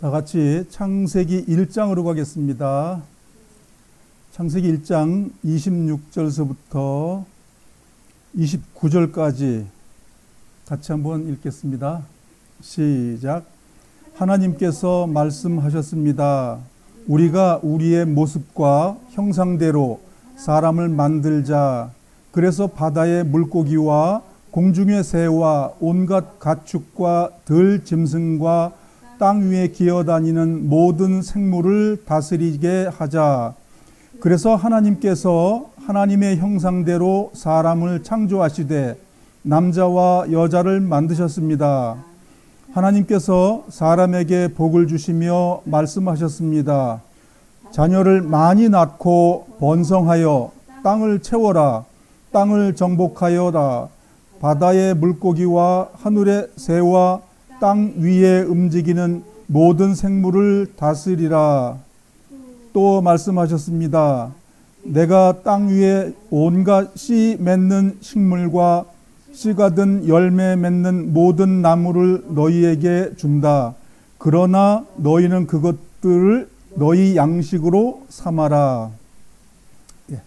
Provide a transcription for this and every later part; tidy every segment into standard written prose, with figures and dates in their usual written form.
다 같이 창세기 1장으로 가겠습니다. 창세기 1장 26절서부터 29절까지 같이 한번 읽겠습니다. 시작. 하나님께서 말씀하셨습니다. 우리가 우리의 모습과 형상대로 사람을 만들자. 그래서 바다의 물고기와 공중의 새와 온갖 가축과 들 짐승과 땅 위에 기어다니는 모든 생물을 다스리게 하자. 그래서 하나님께서 하나님의 형상대로 사람을 창조하시되 남자와 여자를 만드셨습니다. 하나님께서 사람에게 복을 주시며 말씀하셨습니다. 자녀를 많이 낳고 번성하여 땅을 채워라. 땅을 정복하여라. 바다의 물고기와 하늘의 새와 땅 위에 움직이는 모든 생물을 다스리라. 또 말씀하셨습니다. 내가 땅 위에 온갖 씨 맺는 식물과 씨가 든 열매 맺는 모든 나무를 너희에게 준다. 그러나 너희는 그것들을 너희 양식으로 삼아라. 예.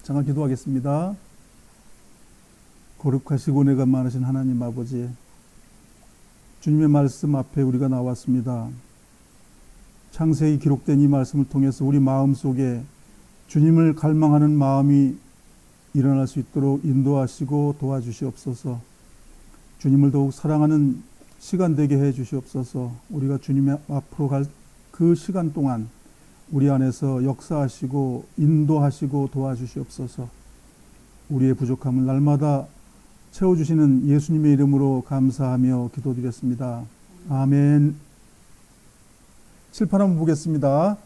잠깐 기도하겠습니다. 거룩하시고 내가 많으신 하나님 아버지, 주님의 말씀 앞에 우리가 나왔습니다. 창세기 기록된 이 말씀을 통해서 우리 마음속에 주님을 갈망하는 마음이 일어날 수 있도록 인도하시고 도와주시옵소서. 주님을 더욱 사랑하는 시간 되게 해 주시옵소서. 우리가 주님 앞으로 갈 그 시간 동안 우리 안에서 역사하시고 인도하시고 도와주시옵소서. 우리의 부족함을 날마다 채워주시는 예수님의 이름으로 감사하며 기도드렸습니다. 아멘. 칠판 한번 보겠습니다.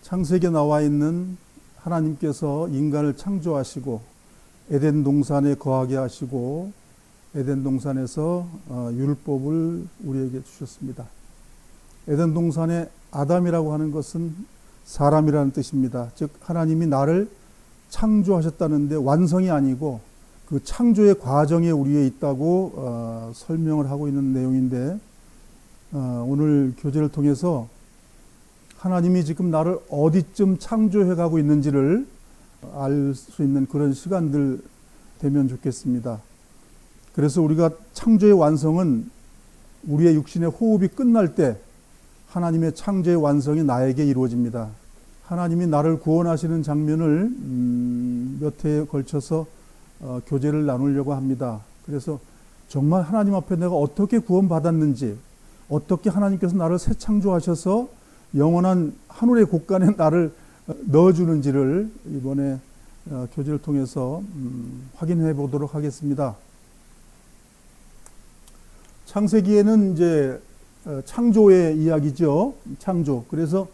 창세기에 나와 있는 하나님께서 인간을 창조하시고 에덴 동산에 거하게 하시고 에덴 동산에서 율법을 우리에게 주셨습니다. 에덴 동산의 아담이라고 하는 것은 사람이라는 뜻입니다. 즉 하나님이 나를 창조하셨다는데 완성이 아니고 그 창조의 과정에 우리에 있다고 설명을 하고 있는 내용인데, 오늘 교제를 통해서 하나님이 지금 나를 어디쯤 창조해 가고 있는지를 알 수 있는 그런 시간들 되면 좋겠습니다. 그래서 우리가 창조의 완성은 우리의 육신의 호흡이 끝날 때 하나님의 창조의 완성이 나에게 이루어집니다. 하나님이 나를 구원하시는 장면을 몇 회에 걸쳐서 교제를 나누려고 합니다. 그래서 정말 하나님 앞에 내가 어떻게 구원받았는지, 어떻게 하나님께서 나를 새 창조하셔서 영원한 하늘의 곳간에 나를 넣어주는지를 이번에 교제를 통해서 확인해 보도록 하겠습니다. 창세기에는 이제 창조의 이야기죠. 창조. 그래서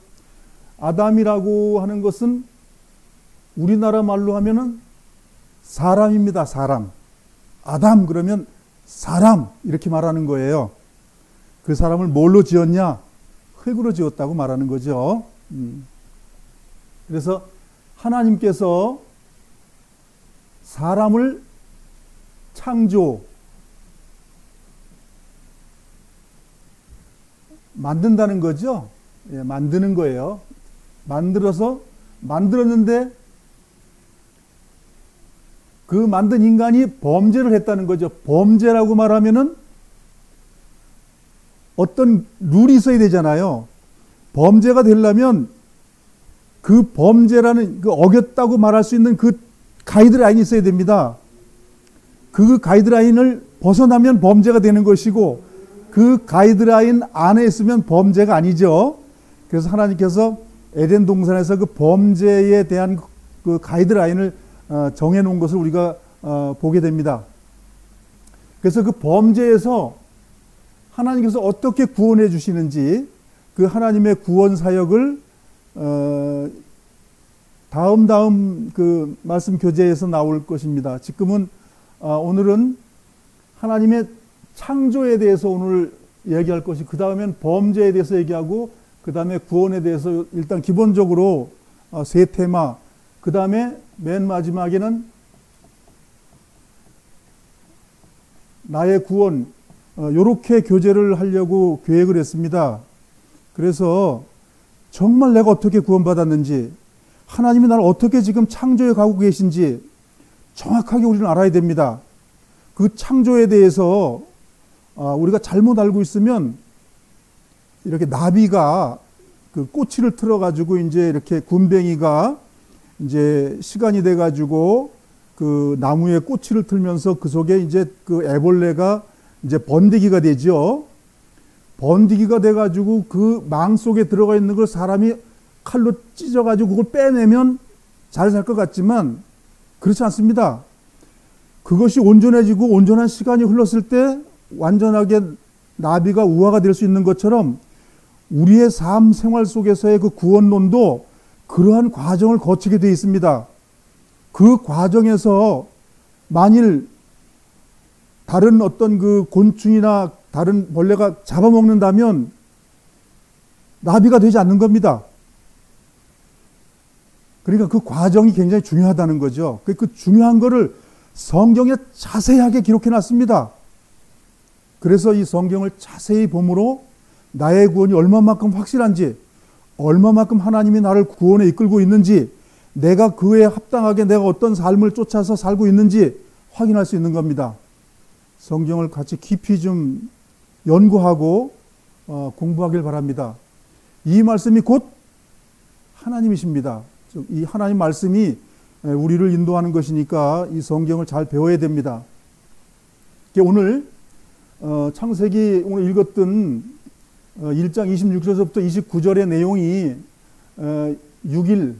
아담이라고 하는 것은 우리나라 말로 하면은 사람입니다. 사람. 아담 그러면 사람 이렇게 말하는 거예요. 그 사람을 뭘로 지었냐? 흙으로 지었다고 말하는 거죠. 그래서 하나님께서 사람을 만든다는 거죠. 예, 만드는 거예요. 만들었는데 그 만든 인간이 범죄를 했다는 거죠. 범죄라고 말하면은 어떤 룰이 있어야 되잖아요. 범죄가 되려면 그 범죄라는 그 어겼다고 말할 수 있는 그 가이드라인이 있어야 됩니다. 그 가이드라인을 벗어나면 범죄가 되는 것이고 그 가이드라인 안에 있으면 범죄가 아니죠. 그래서 하나님께서 에덴 동산에서 그 범죄에 대한 그 가이드라인을 정해 놓은 것을 우리가 보게 됩니다. 그래서 그 범죄에서 하나님께서 어떻게 구원해 주시는지 그 하나님의 구원 사역을 다음 그 말씀 교재에서 나올 것입니다. 지금은 오늘은 하나님의 창조에 대해서 오늘 얘기할 것이, 그 다음엔 범죄에 대해서 얘기하고 그 다음에 구원에 대해서 일단 기본적으로 세 테마, 그 다음에 맨 마지막에는 나의 구원, 요렇게 교제를 하려고 계획을 했습니다. 그래서 정말 내가 어떻게 구원받았는지, 하나님이 나를 어떻게 지금 창조해 가고 계신지 정확하게 우리는 알아야 됩니다. 그 창조에 대해서 우리가 잘못 알고 있으면 이렇게 나비가 그 꼬치를 틀어가지고 이제 이렇게 군뱅이가 이제 시간이 돼가지고 그 나무에 꼬치를 틀면서 그 속에 이제 그 애벌레가 이제 번데기가 되죠. 번데기가 돼가지고 그 망 속에 들어가 있는 걸 사람이 칼로 찢어가지고 그걸 빼내면 잘 살 것 같지만 그렇지 않습니다. 그것이 온전해지고 온전한 시간이 흘렀을 때 완전하게 나비가 우화가 될 수 있는 것처럼 우리의 삶 생활 속에서의 그 구원론도 그러한 과정을 거치게 되어 있습니다. 그 과정에서 만일 다른 어떤 그 곤충이나 다른 벌레가 잡아먹는다면 나비가 되지 않는 겁니다. 그러니까 그 과정이 굉장히 중요하다는 거죠. 그 중요한 거를 성경에 자세하게 기록해 놨습니다. 그래서 이 성경을 자세히 봄으로 나의 구원이 얼마만큼 확실한지, 얼마만큼 하나님이 나를 구원에 이끌고 있는지, 내가 그에 합당하게 내가 어떤 삶을 쫓아서 살고 있는지 확인할 수 있는 겁니다. 성경을 같이 깊이 좀 연구하고 공부하길 바랍니다. 이 말씀이 곧 하나님이십니다. 이 하나님 말씀이 우리를 인도하는 것이니까 이 성경을 잘 배워야 됩니다. 오늘 창세기 오늘 읽었던 1장 26절부터 29절의 내용이 6일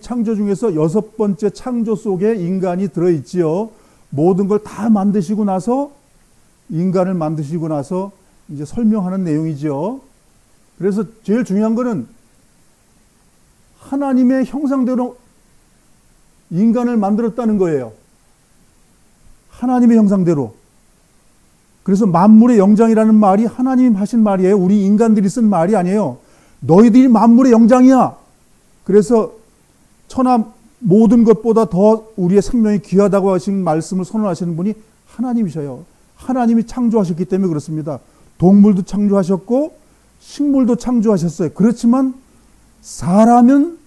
창조 중에서 6번째 창조 속에 인간이 들어있지요. 모든 걸 다 만드시고 나서 인간을 만드시고 나서 이제 설명하는 내용이죠. 그래서 제일 중요한 거는 하나님의 형상대로 인간을 만들었다는 거예요. 하나님의 형상대로. 그래서 만물의 영장이라는 말이 하나님이 하신 말이에요. 우리 인간들이 쓴 말이 아니에요. 너희들이 만물의 영장이야. 그래서 천하 모든 것보다 더 우리의 생명이 귀하다고 하신 말씀을 선언하시는 분이 하나님이셔요. 하나님이 창조하셨기 때문에 그렇습니다. 동물도 창조하셨고 식물도 창조하셨어요. 그렇지만 사람은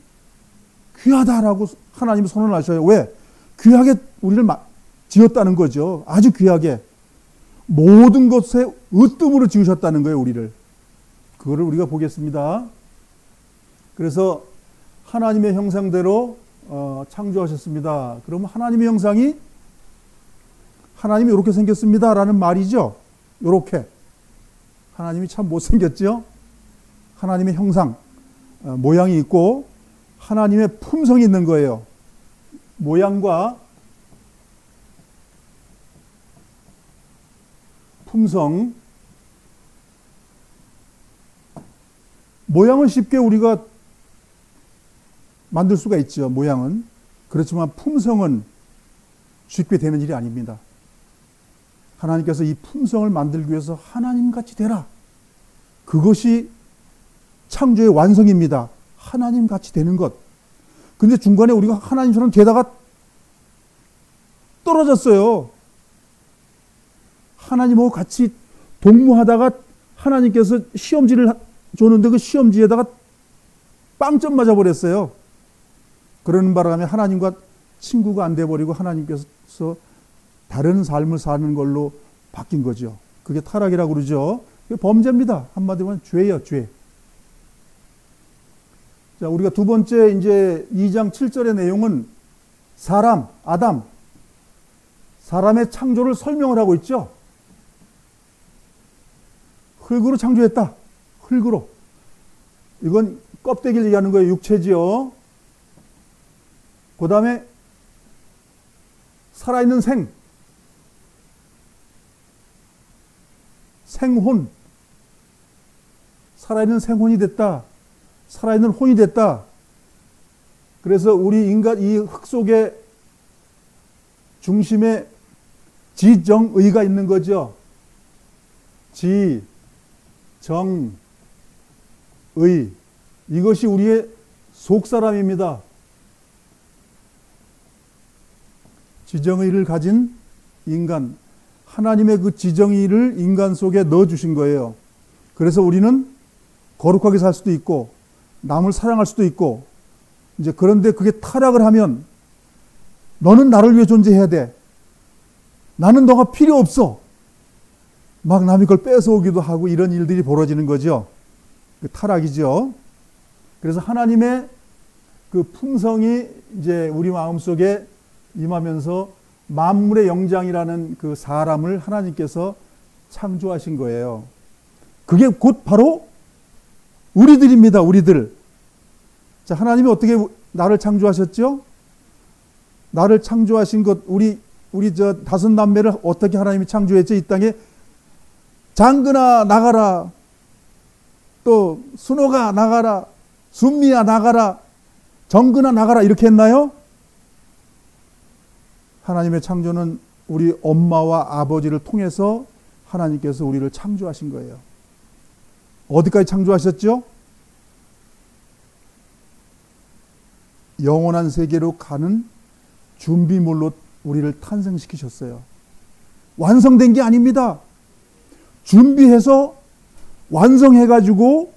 귀하다라고 하나님이 선언하셔요. 왜? 귀하게 우리를 지었다는 거죠. 아주 귀하게. 모든 것에 으뜸으로 지으셨다는 거예요, 우리를. 그거를 우리가 보겠습니다. 그래서 하나님의 형상대로 창조하셨습니다. 그러면 하나님의 형상이 하나님이 이렇게 생겼습니다 라는 말이죠. 이렇게. 하나님이 참 못생겼죠. 하나님의 형상, 모양이 있고 하나님의 품성이 있는 거예요. 모양과 품성. 모양은 쉽게 우리가 만들 수가 있죠. 모양은. 그렇지만 품성은 쉽게 되는 일이 아닙니다. 하나님께서 이 품성을 만들기 위해서 하나님같이 되라. 그것이 창조의 완성입니다. 하나님같이 되는 것. 근데 중간에 우리가 하나님처럼 되다가 떨어졌어요. 하나님하고 같이 동무하다가 하나님께서 시험지를 줬는데 그 시험지에다가 빵점 맞아버렸어요. 그러는 바람에 하나님과 친구가 안 돼버리고 하나님께서 다른 삶을 사는 걸로 바뀐 거죠. 그게 타락이라고 그러죠. 그게 범죄입니다. 한마디로 하면 죄예요, 죄. 자, 우리가 두 번째 이제 2장 7절의 내용은 사람, 아담, 사람의 창조를 설명을 하고 있죠. 흙으로 창조했다. 흙으로. 이건 껍데기를 얘기하는 거예요. 육체지요. 그 다음에 살아있는 생혼. 살아있는 생혼이 됐다. 살아있는 혼이 됐다. 그래서 우리 인간 이 흙 속에 중심에 지정의가 있는 거죠. 지, 정, 의. 이것이 우리의 속사람입니다. 지정의를 가진 인간. 하나님의 그 지정의를 인간 속에 넣어주신 거예요. 그래서 우리는 거룩하게 살 수도 있고 남을 사랑할 수도 있고, 이제 그런데 그게 타락을 하면 너는 나를 위해 존재해야 돼. 나는 너가 필요 없어. 막 남이 그걸 뺏어오기도 하고 이런 일들이 벌어지는 거죠. 그 타락이죠. 그래서 하나님의 그 품성이 이제 우리 마음속에 임하면서 만물의 영장이라는 그 사람을 하나님께서 창조하신 거예요. 그게 곧 바로 우리들입니다. 우리들. 자, 하나님이 어떻게 나를 창조하셨죠? 나를 창조하신 것, 우리 저 다섯 남매를 어떻게 하나님이 창조했죠? 이 땅에 장근아 나가라, 또 순호가 나가라, 순미야 나가라, 정근아 나가라, 이렇게 했나요? 하나님의 창조는 우리 엄마와 아버지를 통해서 하나님께서 우리를 창조하신 거예요. 어디까지 창조하셨죠? 영원한 세계로 가는 준비물로 우리를 탄생시키셨어요. 완성된 게 아닙니다. 준비해서 완성해가지고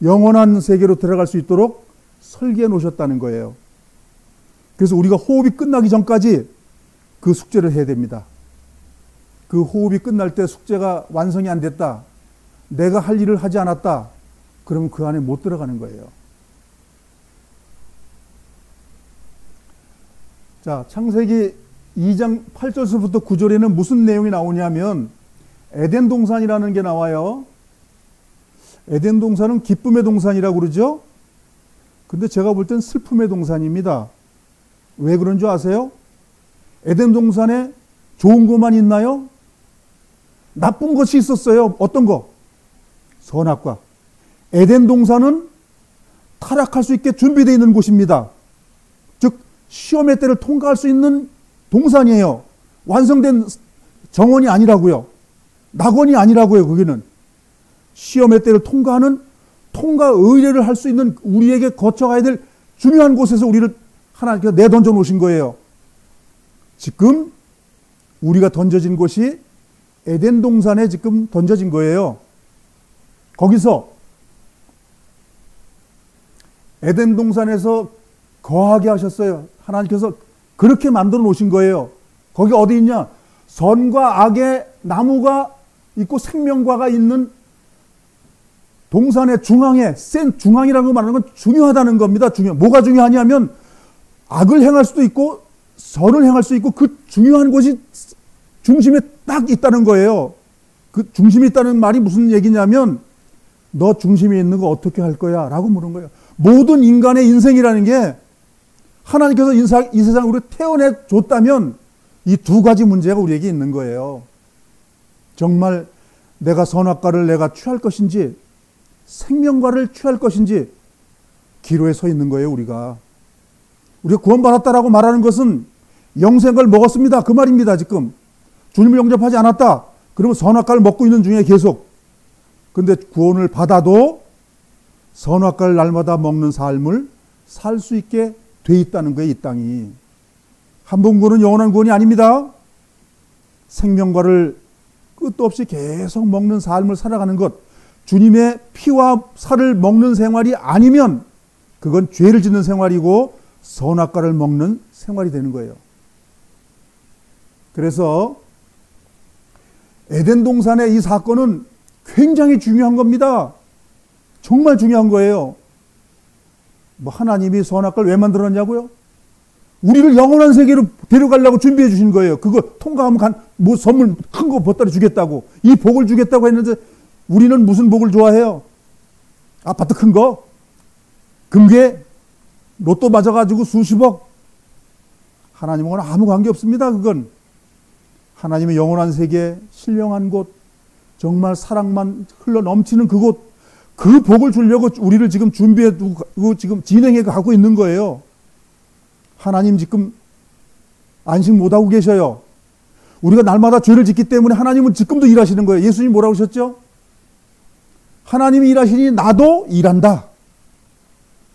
영원한 세계로 들어갈 수 있도록 설계해 놓으셨다는 거예요. 그래서 우리가 호흡이 끝나기 전까지 그 숙제를 해야 됩니다. 그 호흡이 끝날 때 숙제가 완성이 안 됐다, 내가 할 일을 하지 않았다, 그러면 그 안에 못 들어가는 거예요. 자, 창세기 2장 8절서부터 9절에는 무슨 내용이 나오냐면 에덴 동산이라는 게 나와요. 에덴 동산은 기쁨의 동산이라고 그러죠. 근데 제가 볼 땐 슬픔의 동산입니다. 왜 그런 줄 아세요? 에덴 동산에 좋은 것만 있나요? 나쁜 것이 있었어요. 어떤 거? 선악과. 에덴 동산은 타락할 수 있게 준비되어 있는 곳입니다. 즉 시험의 때를 통과할 수 있는 동산이에요. 완성된 정원이 아니라고요. 낙원이 아니라고요. 거기는 시험의 때를 통과하는 통과 의례를 할 수 있는, 우리에게 거쳐가야 될 중요한 곳에서 우리를 하나님께서 내던져 놓으신 거예요. 지금 우리가 던져진 곳이 에덴 동산에 지금 던져진 거예요. 거기서 에덴 동산에서 거하게 하셨어요. 하나님께서 그렇게 만들어 놓으신 거예요. 거기 어디 있냐? 선과 악의 나무가 있고 생명과가 있는 동산의 중앙에, 센 중앙이라는 거 말하는 건 중요하다는 겁니다. 뭐가 중요하냐면 악을 행할 수도 있고 선을 행할 수 있고 그 중요한 곳이 중심에 딱 있다는 거예요. 그 중심에 있다는 말이 무슨 얘기냐면 너 중심에 있는 거 어떻게 할 거야? 라고 물은 거예요. 모든 인간의 인생이라는 게 하나님께서 이 세상으로 태어내 줬다면 이 두 가지 문제가 우리에게 있는 거예요. 정말 내가 선악과를 내가 취할 것인지 생명과를 취할 것인지 기로에 서 있는 거예요. 우리가 구원받았다라고 말하는 것은 영생을 먹었습니다, 그 말입니다. 지금 주님을 영접하지 않았다 그러면 선악과를 먹고 있는 중에 계속. 근데 구원을 받아도 선악과를 날마다 먹는 삶을 살 수 있게 돼 있다는 거예요. 이 땅이 한 번 구원은 영원한 구원이 아닙니다. 생명과를 끝도 없이 계속 먹는 삶을 살아가는 것, 주님의 피와 살을 먹는 생활이 아니면 그건 죄를 짓는 생활이고 선악과를 먹는 생활이 되는 거예요. 그래서 에덴 동산의 이 사건은 굉장히 중요한 겁니다. 정말 중요한 거예요. 뭐 하나님이 선악과를 왜 만들었냐고요? 우리를 영원한 세계로 데려가려고 준비해 주신 거예요. 그거 통과하면 뭐 선물 큰 거 보따리 주겠다고, 이 복을 주겠다고 했는데 우리는 무슨 복을 좋아해요? 아파트 큰 거? 금괴? 로또 맞아가지고 수십억? 하나님하고는 아무 관계 없습니다. 그건 하나님의 영원한 세계, 신령한 곳, 정말 사랑만 흘러 넘치는 그곳, 그 복을 주려고 우리를 지금 준비해 두고 지금 진행해 가고 있는 거예요. 하나님 지금 안식 못하고 계셔요. 우리가 날마다 죄를 짓기 때문에 하나님은 지금도 일하시는 거예요. 예수님이 뭐라고 하셨죠? 하나님이 일하시니 나도 일한다.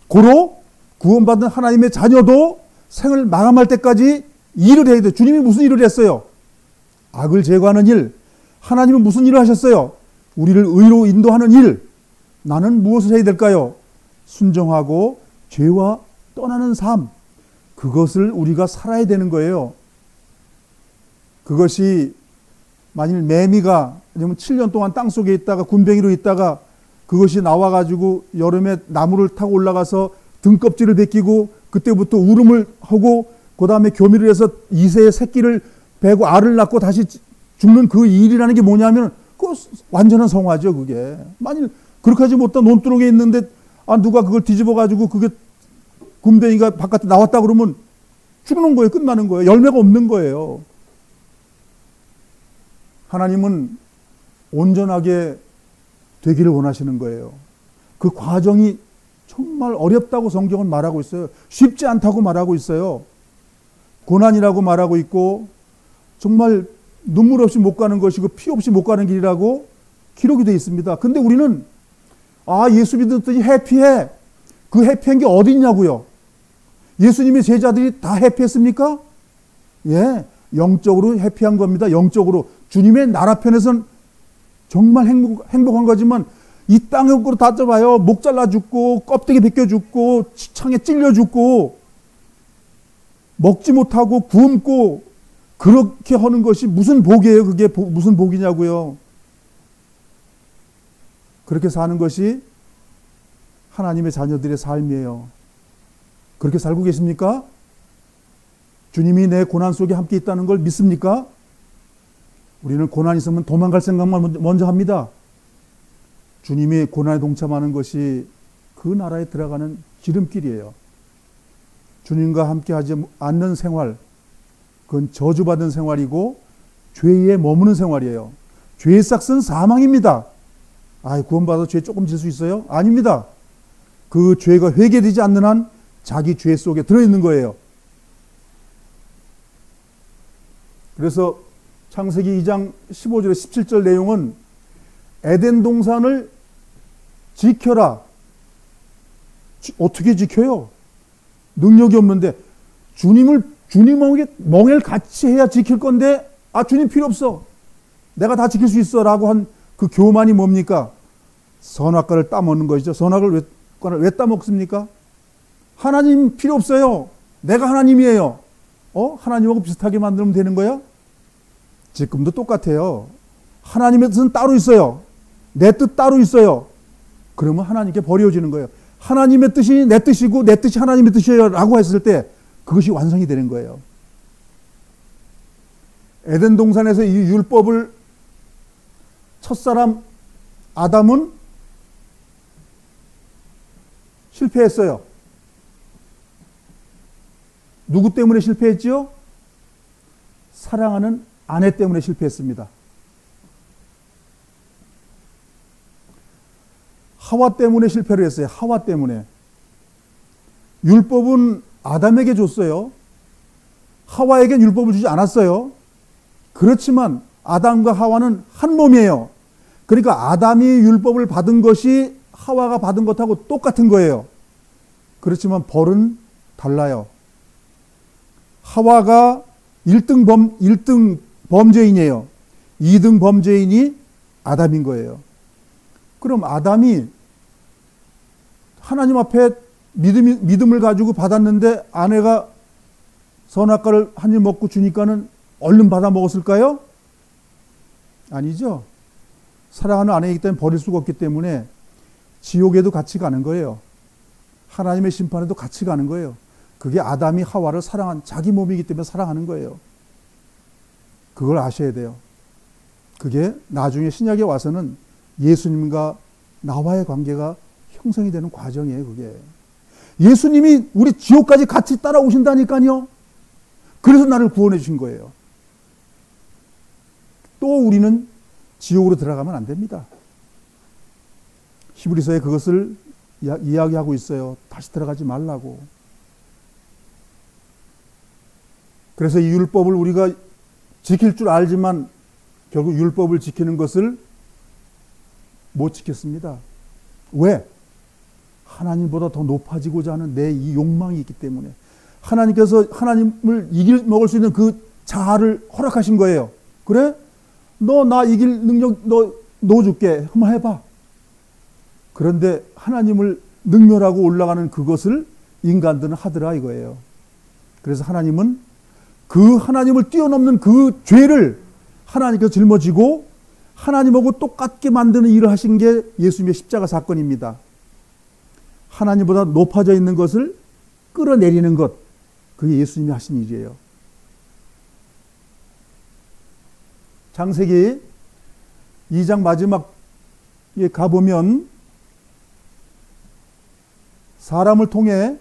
고로 구원받은 하나님의 자녀도 생을 마감할 때까지 일을 해야 돼요. 주님이 무슨 일을 했어요? 악을 제거하는 일. 하나님은 무슨 일을 하셨어요? 우리를 의로 인도하는 일. 나는 무엇을 해야 될까요? 순종하고 죄와 떠나는 삶. 그것을 우리가 살아야 되는 거예요. 그것이 만일 매미가 7년 동안 땅속에 있다가 군뱅이로 있다가 그것이 나와가지고 여름에 나무를 타고 올라가서 등껍질을 벗기고 그때부터 울음을 하고 그 다음에 교미를 해서 2세의 새끼를 베고 알을 낳고 다시 죽는 그 일이라는 게 뭐냐면 그 완전한 성화죠. 그게 만일 그렇게 하지 못한 논두렁에 있는데 누가 그걸 뒤집어 가지고 그게 군뱅이가 바깥에 나왔다 그러면 죽는 거예요. 끝나는 거예요. 열매가 없는 거예요. 하나님은 온전하게 되기를 원하시는 거예요. 그 과정이 정말 어렵다고 성경은 말하고 있어요. 쉽지 않다고 말하고 있어요. 고난이라고 말하고 있고 정말 눈물 없이 못 가는 것이고 피 없이 못 가는 길이라고 기록이 되어 있습니다. 근데 우리는 예수 믿었더니 해피해. 그 해피한 게 어디 있냐고요. 예수님의 제자들이 다 해피했습니까? 예, 영적으로 해피한 겁니다. 영적으로. 주님의 나라 편에서는 정말 행복한 거지만 이 땅의 거로 다 잡아요. 목 잘라 죽고 껍데기 벗겨 죽고 창에 찔려 죽고 먹지 못하고 굶고 그렇게 하는 것이 무슨 복이에요? 그게 무슨 복이냐고요. 그렇게 사는 것이 하나님의 자녀들의 삶이에요. 그렇게 살고 계십니까? 주님이 내 고난 속에 함께 있다는 걸 믿습니까? 우리는 고난 있으면 도망갈 생각만 먼저 합니다. 주님이 고난에 동참하는 것이 그 나라에 들어가는 지름길이에요. 주님과 함께 하지 않는 생활, 그건 저주받은 생활이고 죄에 머무는 생활이에요. 죄의 삭은 사망입니다. 구원받아서 죄 조금 질 수 있어요? 아닙니다. 그 죄가 회개되지 않는 한 자기 죄 속에 들어있는 거예요. 그래서 창세기 2장 15절에 17절 내용은 에덴 동산을 지켜라. 어떻게 지켜요? 능력이 없는데 주님에게 멍에를 같이 해야 지킬 건데 주님 필요 없어. 내가 다 지킬 수 있어 라고 한 그 교만이 뭡니까? 선악과를 따먹는 것이죠. 선악과를 왜 따먹습니까? 하나님 필요 없어요. 내가 하나님이에요. 하나님하고 비슷하게 만들면 되는 거야? 지금도 똑같아요. 하나님의 뜻은 따로 있어요. 내 뜻 따로 있어요. 그러면 하나님께 버려지는 거예요. 하나님의 뜻이 내 뜻이고 내 뜻이 하나님의 뜻이에요 라고 했을 때 그것이 완성이 되는 거예요. 에덴 동산에서 이 율법을 첫사람 아담은 실패했어요. 누구 때문에 실패했지요? 사랑하는 아내 때문에 실패했습니다. 하와 때문에 실패를 했어요. 하와 때문에. 율법은 아담에게 줬어요. 하와에겐 율법을 주지 않았어요. 그렇지만 아담과 하와는 한 몸이에요. 그러니까 아담이 율법을 받은 것이 하와가 받은 것하고 똑같은 거예요. 그렇지만 벌은 달라요. 하와가 1등 범죄인이에요. 2등 범죄인이 아담인 거예요. 그럼 아담이 하나님 앞에 믿음을 가지고 받았는데 아내가 선악과를 한 입 먹고 주니까는 얼른 받아 먹었을까요? 아니죠. 사랑하는 아내이기 때문에 버릴 수가 없기 때문에 지옥에도 같이 가는 거예요. 하나님의 심판에도 같이 가는 거예요. 그게 아담이 하와를 사랑한 자기 몸이기 때문에 사랑하는 거예요. 그걸 아셔야 돼요. 그게 나중에 신약에 와서는 예수님과 나와의 관계가 형성이 되는 과정이에요. 그게 예수님이 우리 지옥까지 같이 따라오신다니까요. 그래서 나를 구원해 주신 거예요. 또 우리는 지옥으로 들어가면 안 됩니다. 히브리서에 그것을 이야기하고 있어요. 다시 들어가지 말라고. 그래서 이 율법을 우리가 지킬 줄 알지만 결국 율법을 지키는 것을 못 지켰습니다. 왜? 하나님보다 더 높아지고자 하는 내 이 욕망이 있기 때문에. 하나님께서 하나님을 먹을 수 있는 그 자아를 허락하신 거예요. 그래? 너 나 이길 능력 너 넣어줄게. 한번 해봐. 그런데 하나님을 능멸하고 올라가는 그것을 인간들은 하더라 이거예요. 그래서 하나님은 그 하나님을 뛰어넘는 그 죄를 하나님께서 짊어지고 하나님하고 똑같게 만드는 일을 하신 게 예수님의 십자가 사건입니다. 하나님보다 높아져 있는 것을 끌어내리는 것, 그게 예수님이 하신 일이에요. 창세기 2장 마지막에 가보면 사람을 통해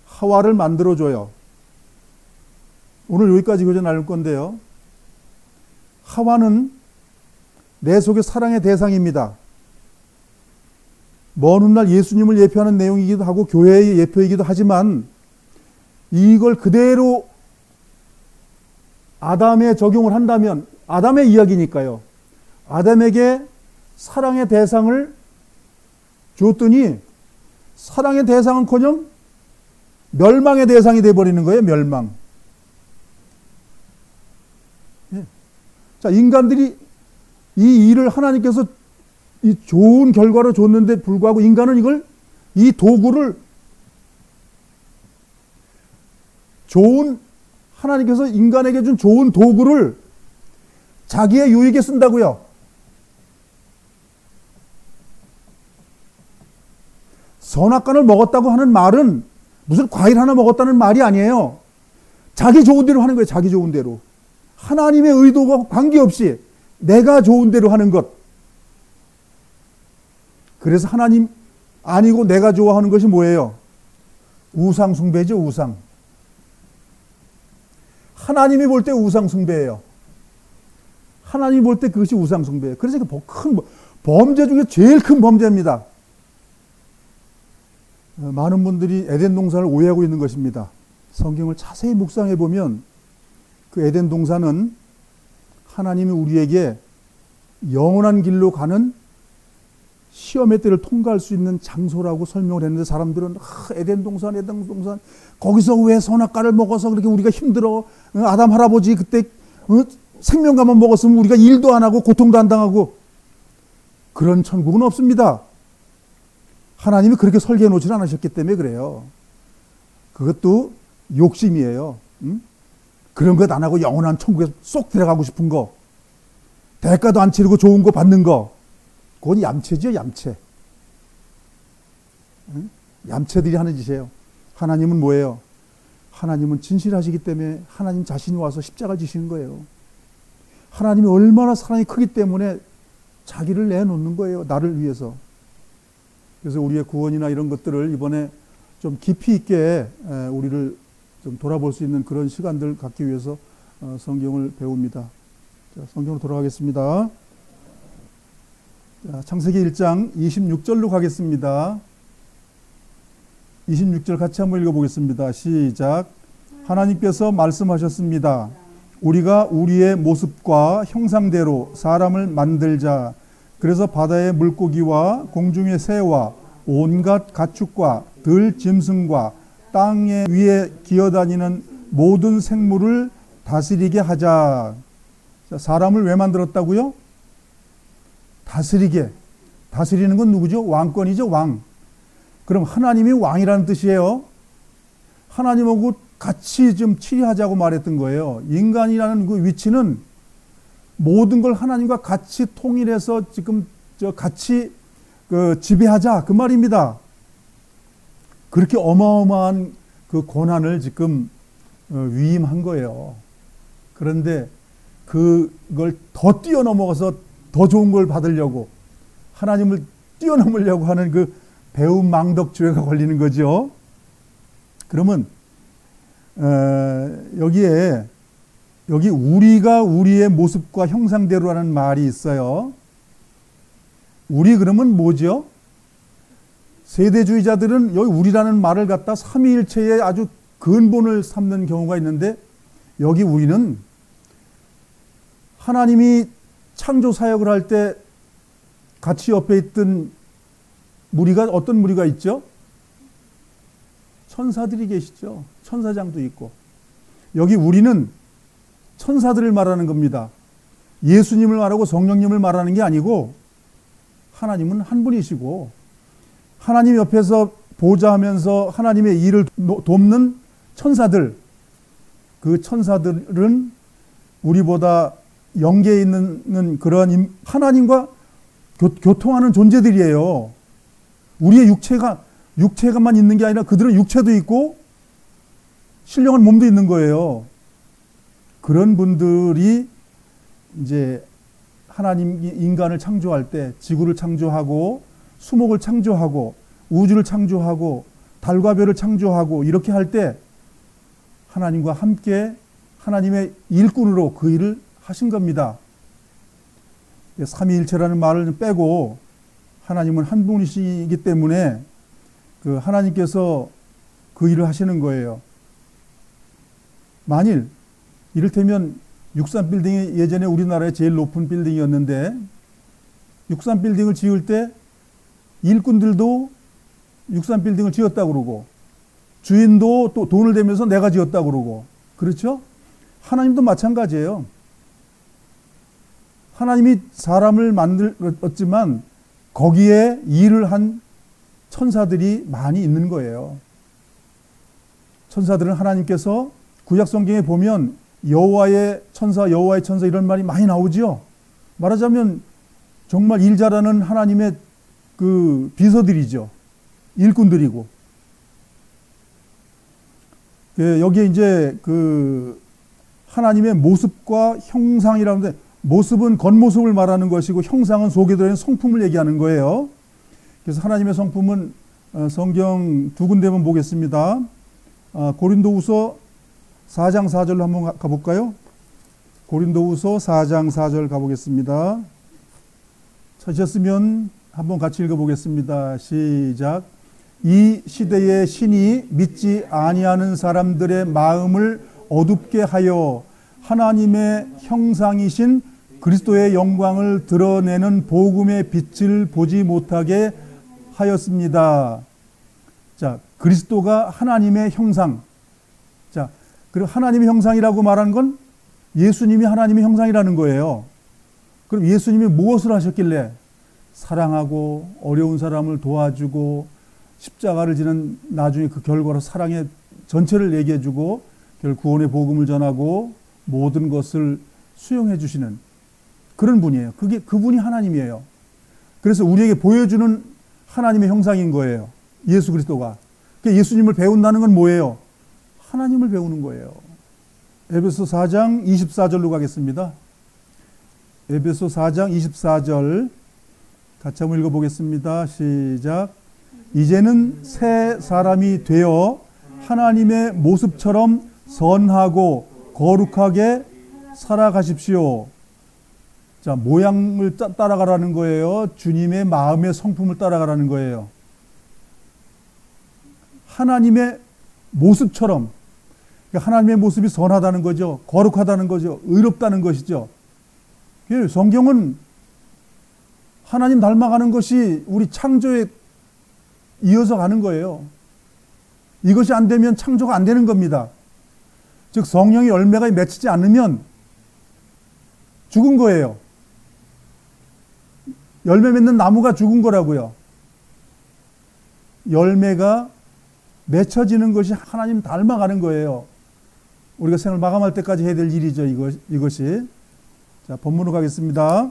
하와를 만들어줘요. 오늘 여기까지 교재 나눌 건데요. 하와는 내 속의 사랑의 대상입니다. 먼 훗날 예수님을 예표하는 내용이기도 하고 교회의 예표이기도 하지만 이걸 그대로 아담에 적용을 한다면, 아담의 이야기니까요. 아담에게 사랑의 대상을 줬더니 사랑의 대상은커녕 멸망의 대상이 되어버리는 거예요. 멸망. 예. 자, 인간들이 이 일을 하나님께서 이 좋은 결과로 줬는데 불구하고 인간은 이걸, 이 도구를 하나님께서 인간에게 준 좋은 도구를 자기의 유익에 쓴다고요. 선악과를 먹었다고 하는 말은 무슨 과일 하나 먹었다는 말이 아니에요. 자기 좋은 대로 하는 거예요. 자기 좋은 대로. 하나님의 의도가 관계없이 내가 좋은 대로 하는 것. 그래서 하나님 아니고 내가 좋아하는 것이 뭐예요? 우상 숭배죠. 우상. 하나님이 볼 때 우상 숭배예요. 하나님이 볼 때 그것이 우상 숭배예요. 그래서 큰 범죄 중에 제일 큰 범죄입니다. 많은 분들이 에덴 동산을 오해하고 있는 것입니다. 성경을 자세히 묵상해 보면 그 에덴 동산은 하나님이 우리에게 영원한 길로 가는 시험의 때를 통과할 수 있는 장소라고 설명을 했는데 사람들은 에덴 동산 거기서 왜 선악과를 먹어서 그렇게 우리가 힘들어. 아담 할아버지 그때 생명과만 먹었으면 우리가 일도 안 하고 고통도 안 당하고. 그런 천국은 없습니다. 하나님이 그렇게 설계해 놓지 않으셨기 때문에 그래요. 그것도 욕심이에요. 그런 것 안 하고 영원한 천국에 쏙 들어가고 싶은 거, 대가도 안 치르고 좋은 거 받는 거, 그건 얌체죠. 얌체. 얌체들이 하는 짓이에요. 하나님은 뭐예요? 하나님은 진실하시기 때문에 하나님 자신이 와서 십자가 지시는 거예요. 하나님이 얼마나 사랑이 크기 때문에 자기를 내놓는 거예요. 나를 위해서. 그래서 우리의 구원이나 이런 것들을 이번에 좀 깊이 있게 우리를 좀 돌아볼 수 있는 그런 시간들 갖기 위해서 성경을 배웁니다. 자, 성경으로 돌아가겠습니다. 자, 창세기 1장 26절로 가겠습니다. 26절 같이 한번 읽어보겠습니다. 시작. 하나님께서 말씀하셨습니다. 우리가 우리의 모습과 형상대로 사람을 만들자. 그래서 바다의 물고기와 공중의 새와 온갖 가축과 들 짐승과 땅 위에 기어다니는 모든 생물을 다스리게 하자. 자, 사람을 왜 만들었다고요? 다스리게. 다스리는 건 누구죠? 왕권이죠. 왕. 그럼 하나님이 왕이라는 뜻이에요. 하나님하고 같이 좀 치리하자고 말했던 거예요. 인간이라는 그 위치는 모든 걸 하나님과 같이 통일해서 지금 같이 지배하자 그 말입니다. 그렇게 어마어마한 그 권한을 지금 위임한 거예요. 그런데 그걸 더 뛰어넘어서 더 좋은 걸 받으려고 하나님을 뛰어넘으려고 하는 그 배은망덕죄가 걸리는 거죠. 그러면 여기 우리가 우리의 모습과 형상대로라는 말이 있어요. 우리 그러면 뭐죠? 세대주의자들은 여기 우리라는 말을 갖다 삼위일체의 아주 근본을 삼는 경우가 있는데, 여기 우리는 하나님이 창조 사역을 할 때 같이 옆에 있던 무리가, 어떤 무리가 있죠? 천사들이 계시죠. 천사장도 있고. 여기 우리는 천사들을 말하는 겁니다. 예수님을 말하고 성령님을 말하는 게 아니고 하나님은 한 분이시고 하나님 옆에서 보좌하면서 하나님의 일을 돕는 천사들, 그 천사들은 우리보다 영계에 있는 그러한 하나님과 교통하는 존재들이에요. 우리의 육체가만 있는 게 아니라 그들은 육체도 있고 신령한 몸도 있는 거예요. 그런 분들이 이제 하나님이 인간을 창조할 때 지구를 창조하고 수목을 창조하고 우주를 창조하고 달과 별을 창조하고 이렇게 할 때 하나님과 함께 하나님의 일꾼으로 그 일을 하신 겁니다. 삼위일체라는 말을 빼고 하나님은 한 분이시기 때문에 그 하나님께서 그 일을 하시는 거예요. 만일 이를테면 63빌딩이 예전에 우리나라의 제일 높은 빌딩이었는데 63빌딩을 지을 때 일꾼들도 63빌딩을 지었다고 그러고 주인도 또 돈을 대면서 내가 지었다고 그러고 그렇죠? 하나님도 마찬가지예요. 하나님이 사람을 만들었지만 거기에 일을 한 천사들이 많이 있는 거예요. 천사들은 하나님께서 구약 성경에 보면 여호와의 천사 이런 말이 많이 나오죠. 말하자면 정말 일 잘하는 하나님의 그 비서들이죠. 일꾼들이고. 여기에 이제 그 하나님의 모습과 형상이라는데 모습은 겉모습을 말하는 것이고 형상은 속에 들어있는 성품을 얘기하는 거예요. 그래서 하나님의 성품은 성경 두 군데만 보겠습니다. 고린도후서 4장 4절로 한번 가볼까요? 고린도후서 4장 4절 가보겠습니다. 찾으셨으면 한번 같이 읽어보겠습니다. 시작. 이 시대의 신이 믿지 아니하는 사람들의 마음을 어둡게 하여 하나님의 형상이신 그리스도의 영광을 드러내는 복음의 빛을 보지 못하게 하였습니다. 자, 그리스도가 하나님의 형상. 자, 그리고 하나님의 형상이라고 말하는 건 예수님이 하나님의 형상이라는 거예요. 그럼 예수님이 무엇을 하셨길래 사랑하고 어려운 사람을 도와주고 십자가를 지는 나중에 그 결과로 사랑의 전체를 얘기해주고 결국 구원의 복음을 전하고 모든 것을 수용해 주시는 그런 분이에요. 그분이 하나님이에요. 그래서 우리에게 보여주는 하나님의 형상인 거예요. 예수 그리스도가. 예수님을 배운다는 건 뭐예요? 하나님을 배우는 거예요. 에베소 4장 24절로 가겠습니다. 에베소 4장 24절 같이 한번 읽어보겠습니다. 시작. 이제는 새 사람이 되어 하나님의 모습처럼 선하고 거룩하게 살아가십시오. 자, 모양을 따라가라는 거예요. 주님의 마음의 성품을 따라가라는 거예요. 하나님의 모습처럼. 그러니까 하나님의 모습이 선하다는 거죠. 거룩하다는 거죠. 의롭다는 것이죠. 성경은 하나님 닮아가는 것이 우리 창조에 이어서 가는 거예요. 이것이 안 되면 창조가 안 되는 겁니다. 즉 성령의 열매가 맺히지 않으면 죽은 거예요. 열매 맺는 나무가 죽은 거라고요. 열매가 맺혀지는 것이 하나님 닮아가는 거예요. 우리가 생을 마감할 때까지 해야 될 일이죠. 이것이. 자, 본문으로 가겠습니다.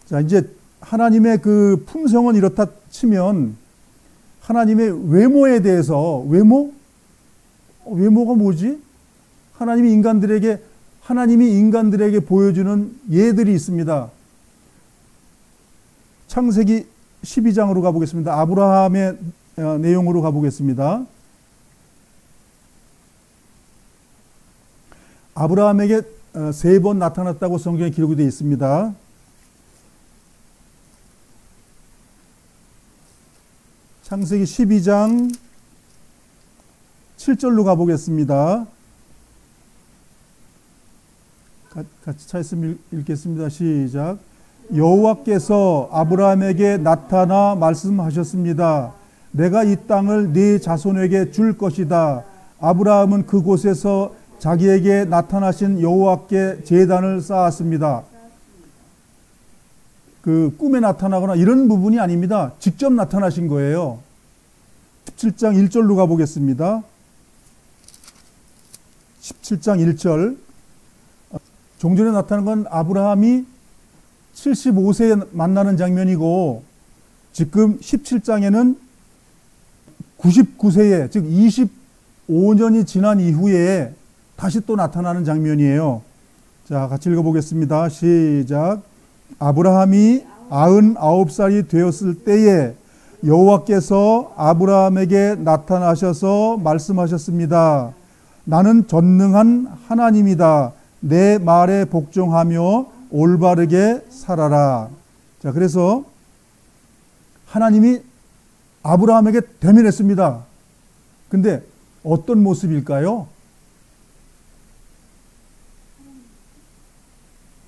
자, 이제 하나님의 그 품성은 이렇다 치면 하나님의 외모에 대해서 외모가 뭐지? 하나님이 인간들에게 보여주는 예들이 있습니다. 창세기 12장으로 가보겠습니다. 아브라함의 내용으로 가보겠습니다. 아브라함에게 3번 나타났다고 성경에 기록이 되어 있습니다. 창세기 12장 7절로 가보겠습니다. 같이 찾으시면 읽겠습니다. 시작. 여호와께서 아브라함에게 나타나 말씀하셨습니다. 내가 이 땅을 네 자손에게 줄 것이다. 아브라함은 그곳에서 자기에게 나타나신 여호와께 제단을 쌓았습니다. 그 꿈에 나타나거나 이런 부분이 아닙니다. 직접 나타나신 거예요. 17장 1절로 가보겠습니다. 17장 1절. 종전에 나타난 건 아브라함이 75세에 만나는 장면이고, 지금 17장에는 99세에, 즉 25년이 지난 이후에 다시 또 나타나는 장면이에요. 자, 같이 읽어보겠습니다. 시작. 아브라함이 99살이 되었을 때에 여호와께서 아브라함에게 나타나셔서 말씀하셨습니다. 나는 전능한 하나님이다. 내 말에 복종하며 올바르게 살아라. 자, 그래서 하나님이 아브라함에게 대면했습니다. 근데 어떤 모습일까요?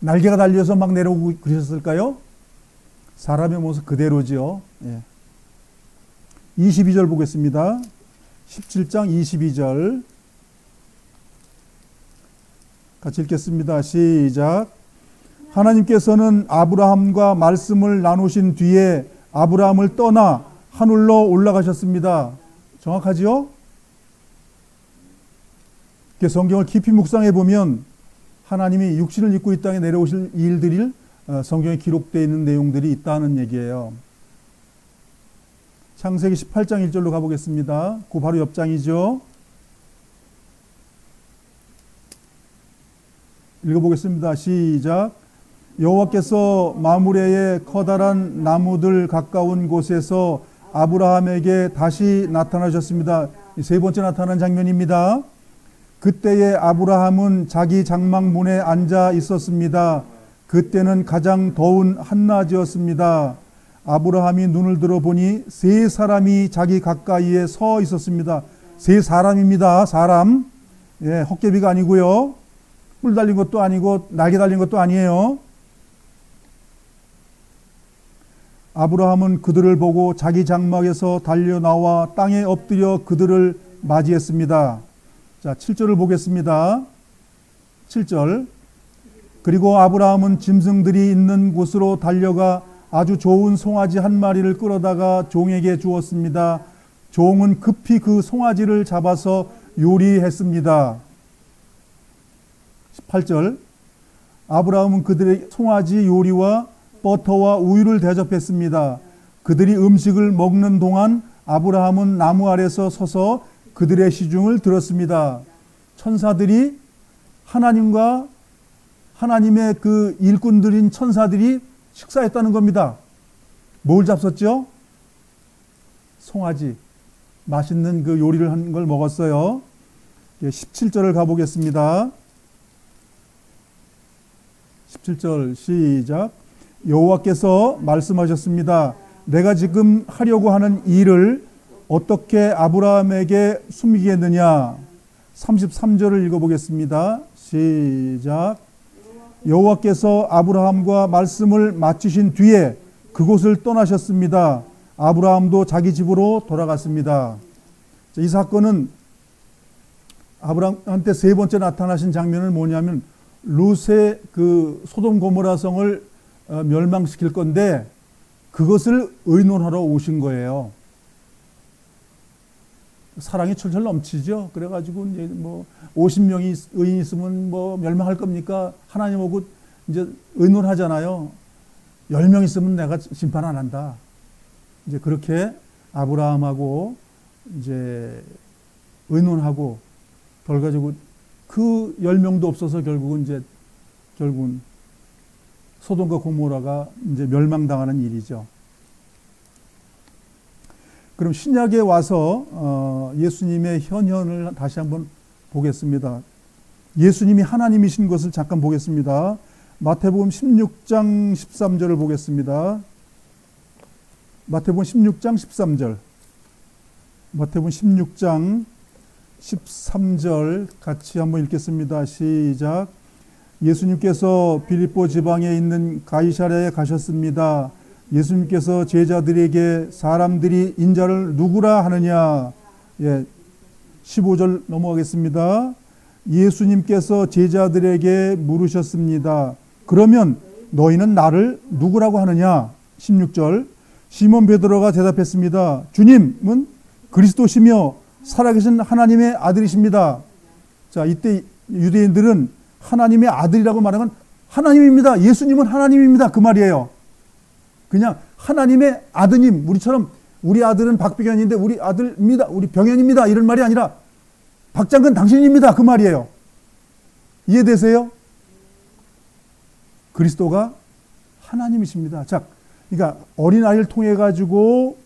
날개가 달려서 막 내려오고 그러셨을까요? 사람의 모습 그대로지요. 예. 22절 보겠습니다. 17장 22절. 같이 읽겠습니다. 시작. 하나님께서는 아브라함과 말씀을 나누신 뒤에 아브라함을 떠나 하늘로 올라가셨습니다. 정확하지요? 성경을 깊이 묵상해 보면 하나님이 육신을 입고 이 땅에 내려오실 일들이 성경에 기록되어 있는 내용들이 있다는 얘기예요. 창세기 18장 1절로 가보겠습니다. 그 바로 옆장이죠. 읽어보겠습니다. 시작. 여호와께서 마므레의 커다란 나무들 가까운 곳에서 아브라함에게 다시 나타나셨습니다. 세 번째 나타난 장면입니다. 그때에 아브라함은 자기 장막문에 앉아 있었습니다. 그때는 가장 더운 한낮이었습니다. 아브라함이 눈을 들어보니 세 사람이 자기 가까이에 서 있었습니다. 세 사람입니다. 사람. 예, 헛개비가 아니고요. 뿔 달린 것도 아니고 날개 달린 것도 아니에요. 아브라함은 그들을 보고 자기 장막에서 달려나와 땅에 엎드려 그들을 맞이했습니다. 자, 7절을 보겠습니다. 7절. 그리고 아브라함은 짐승들이 있는 곳으로 달려가 아주 좋은 송아지 한 마리를 끌어다가 종에게 주었습니다. 종은 급히 그 송아지를 잡아서 요리했습니다. 18절. 아브라함은 그들의 송아지 요리와 버터와 우유를 대접했습니다. 그들이 음식을 먹는 동안 아브라함은 나무 아래서 서서 그들의 시중을 들었습니다. 천사들이 하나님과 하나님의 그 일꾼들인 천사들이 식사했다는 겁니다. 뭘 잡섰죠? 송아지. 맛있는 그 요리를 한 걸 먹었어요. 17절을 가보겠습니다. 17절 시작. 여호와께서 말씀하셨습니다. 내가 지금 하려고 하는 일을 어떻게 아브라함에게 숨기겠느냐. 33절을 읽어보겠습니다. 시작. 여호와께서 아브라함과 말씀을 마치신 뒤에 그곳을 떠나셨습니다. 아브라함도 자기 집으로 돌아갔습니다. 이 사건은 아브라함한테 세 번째 나타나신 장면은 뭐냐면 롯의 그 소돔 고모라 성을 멸망시킬 건데 그것을 의논하러 오신 거예요. 사랑이 철철 넘치죠. 그래가지고 이제 뭐 50명이 의인 있으면 뭐 멸망할 겁니까? 하나님하고 이제 의논하잖아요. 10명 있으면 내가 심판 안 한다. 이제 그렇게 아브라함하고 이제 의논하고 결과적으로 그 10명도 없어서 결국은 소돔과 고모라가 이제 멸망당하는 일이죠. 그럼 신약에 와서 예수님의 현현을 다시 한번 보겠습니다. 예수님이 하나님이신 것을 잠깐 보겠습니다. 마태복음 16장 13절을 보겠습니다. 마태복음 16장 13절. 마태복음 16장 13절 같이 한번 읽겠습니다. 시작. 예수님께서 빌립보 지방에 있는 가이사랴에 가셨습니다. 예수님께서 제자들에게 사람들이 인자를 누구라 하느냐. 예, 15절 넘어가겠습니다. 예수님께서 제자들에게 물으셨습니다. 그러면 너희는 나를 누구라고 하느냐? 16절. 시몬 베드로가 대답했습니다. 주님은 그리스도시며 살아계신 하나님의 아들이십니다. 자, 이때 유대인들은 하나님의 아들이라고 말하면 하나님입니다. 예수님은 하나님입니다. 그 말이에요. 그냥 하나님의 아드님, 우리처럼 우리 아들은 박병현인데 우리 아들입니다. 우리 병현입니다. 이런 말이 아니라 박장근 당신입니다. 그 말이에요. 이해되세요? 그리스도가 하나님이십니다. 자, 그러니까 어린아이를 통해 가지고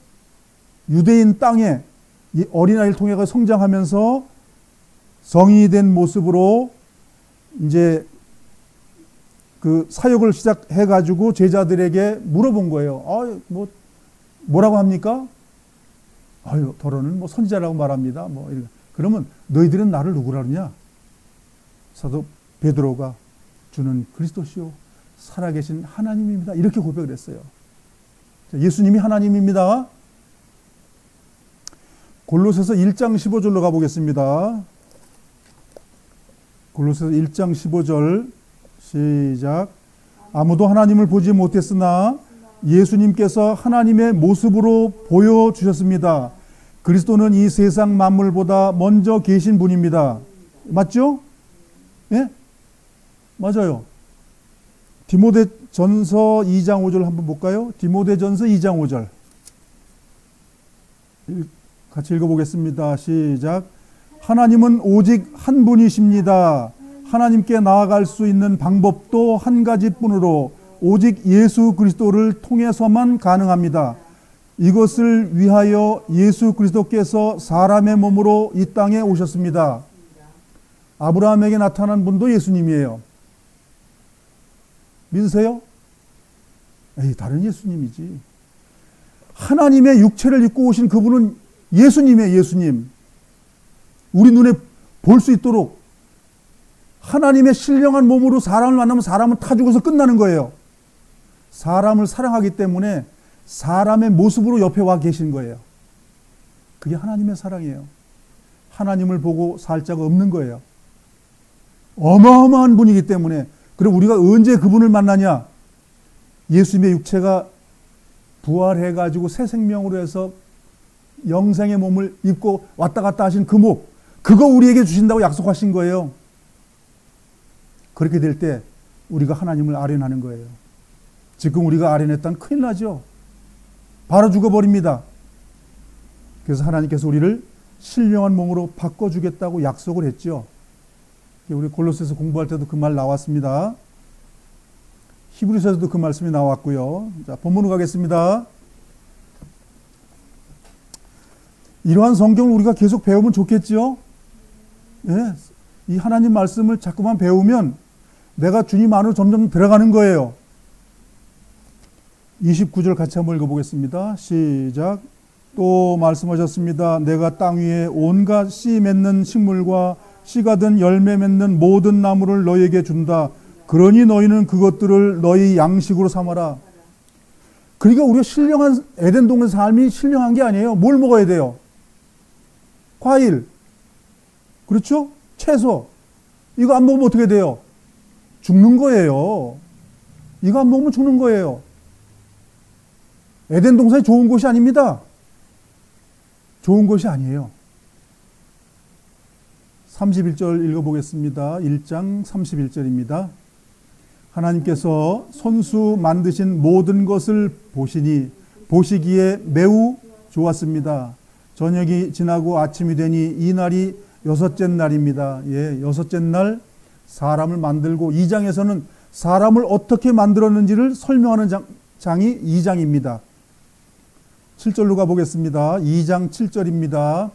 유대인 땅에 이 어린아이를 통해 가지고 성장하면서 성인이 된 모습으로 이제 그 사역을 시작해 가지고 제자들에게 물어본 거예요. 뭐라고 합니까? 더러는 뭐 선지자라고 말합니다. 뭐 이런. 그러면 너희들은 나를 누구라 그러냐? 사도 베드로가 주는 그리스도시요 살아계신 하나님입니다. 이렇게 고백을 했어요. 예수님이 하나님입니다. 골로새서 1장 15절로 가보겠습니다. 골로새서 1장 15절 시작. 아무도 하나님을 보지 못했으나 예수님께서 하나님의 모습으로 보여주셨습니다. 그리스도는 이 세상 만물보다 먼저 계신 분입니다. 맞죠? 예? 맞아요. 디모데전서 2장 5절 한번 볼까요? 디모데전서 2장 5절 같이 읽어보겠습니다. 시작. 하나님은 오직 한 분이십니다. 하나님께 나아갈 수 있는 방법도 한 가지뿐으로 오직 예수 그리스도를 통해서만 가능합니다. 이것을 위하여 예수 그리스도께서 사람의 몸으로 이 땅에 오셨습니다. 아브라함에게 나타난 분도 예수님이에요. 믿으세요? 다른 예수님이지. 하나님의 육체를 입고 오신 그분은 예수님이에요. 예수님. 우리 눈에 볼 수 있도록 하나님의 신령한 몸으로 사람을 만나면 사람은 타 죽어서 끝나는 거예요. 사람을 사랑하기 때문에 사람의 모습으로 옆에 와 계신 거예요. 그게 하나님의 사랑이에요. 하나님을 보고 살 자가 없는 거예요. 어마어마한 분이기 때문에. 그럼 우리가 언제 그분을 만나냐? 예수님의 육체가 부활해가지고 새 생명으로 해서 영생의 몸을 입고 왔다 갔다 하신 그 목, 그거 우리에게 주신다고 약속하신 거예요. 그렇게 될 때 우리가 하나님을 아련하는 거예요. 지금 우리가 아련했다면 큰일 나죠. 바로 죽어버립니다. 그래서 하나님께서 우리를 신령한 몸으로 바꿔주겠다고 약속을 했죠. 우리 골로새서 공부할 때도 그 말 나왔습니다. 히브리서에서도 그 말씀이 나왔고요. 자, 본문으로 가겠습니다. 이러한 성경을 우리가 계속 배우면 좋겠죠? 예, 이 하나님 말씀을 자꾸만 배우면 내가 주님 안으로 점점 들어가는 거예요. 29절 같이 한번 읽어보겠습니다. 시작. 또 말씀하셨습니다. 내가 땅 위에 온갖 씨 맺는 식물과 씨가 든 열매 맺는 모든 나무를 너희에게 준다. 그러니 너희는 그것들을 너희 양식으로 삼아라. 그러니까 우리가 신령한 에덴 동네 삶이 신령한 게 아니에요. 뭘 먹어야 돼요? 과일, 그렇죠? 채소. 이거 안 먹으면 어떻게 돼요? 죽는 거예요. 이거 안 먹으면 죽는 거예요. 에덴 동산이 좋은 곳이 아닙니다. 좋은 곳이 아니에요. 31절 읽어보겠습니다. 1장 31절입니다. 하나님께서 손수 만드신 모든 것을 보시니 보시기에 매우 좋았습니다. 저녁이 지나고 아침이 되니 이 날이 여섯째 날입니다. 예, 여섯째 날 사람을 만들고 2장에서는 사람을 어떻게 만들었는지를 설명하는 장이 2장입니다. 7절로 가보겠습니다. 2장 7절입니다.